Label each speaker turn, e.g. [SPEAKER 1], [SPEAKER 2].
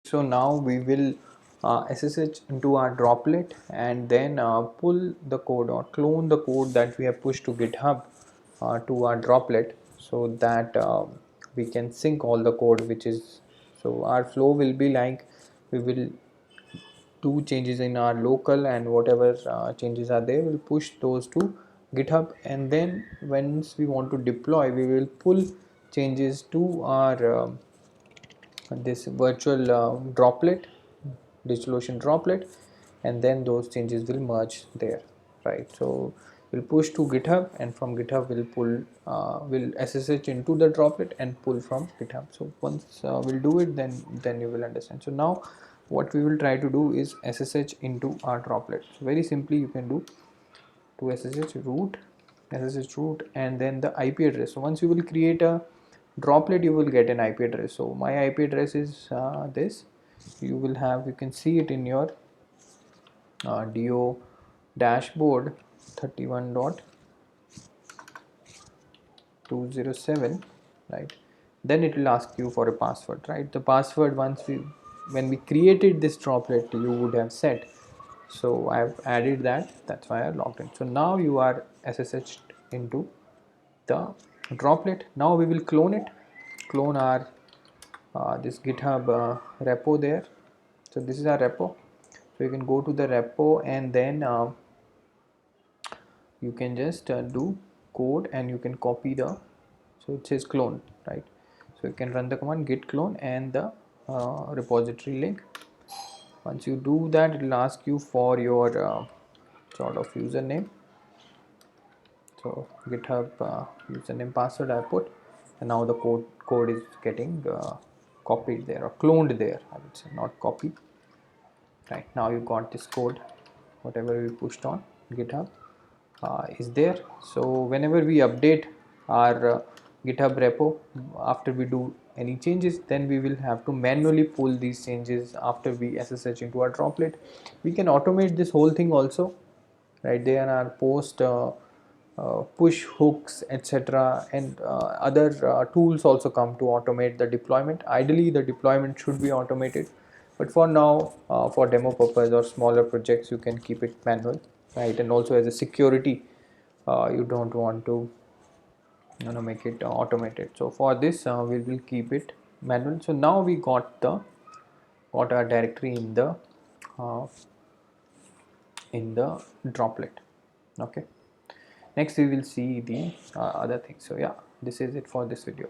[SPEAKER 1] So now we will SSH into our droplet and then pull the code or clone the code that we have pushed to GitHub to our droplet, so that we can sync all the code which is. So our flow will be like, we will do changes in our local, and whatever changes are there, we'll push those to GitHub, and then once we want to deploy, we will pull changes to our this virtual droplet, DigitalOcean droplet, and then those changes will merge there, right? So we'll push to GitHub, and from GitHub we'll pull, we'll SSH into the droplet and pull from GitHub. So once we'll do it, then you will understand. So now what we will try to do is SSH into our droplet. So very simply you can do to SSH root and then the IP address. So once you will create a droplet, you will get an IP address. So my IP address is this. You will have, you can see it in your DO dashboard, 31.207, right? Then it will ask you for a password, right? The password, when we created this droplet, you would have set. So I've added that, that's why I logged in. So now you are SSH'd into the droplet. Now we will clone it, clone our this GitHub repo there. So this is our repo. So you can go to the repo, and then you can just do code, and you can copy the, so it says clone, right? So you can run the command git clone and the repository link. Once you do that, it will ask you for your sort of username. So GitHub username, password I put, and now the code is getting copied there, or cloned there, I would say, not copied. Right, now you got this code, whatever we pushed on GitHub is there. So whenever we update our GitHub repo, after we do any changes, then we will have to manually pull these changes after we SSH into our droplet. We can automate this whole thing also, right? There are post push hooks, etc., and other tools also come to automate the deployment. Ideally the deployment should be automated, but for now, for demo purpose or smaller projects, you can keep it manual, right? And also as a security, you don't want to make it automated. So for this we will keep it manual. So now we got our directory uh, in the droplet. Okay, next we will see the other things. So yeah, this is it for this video.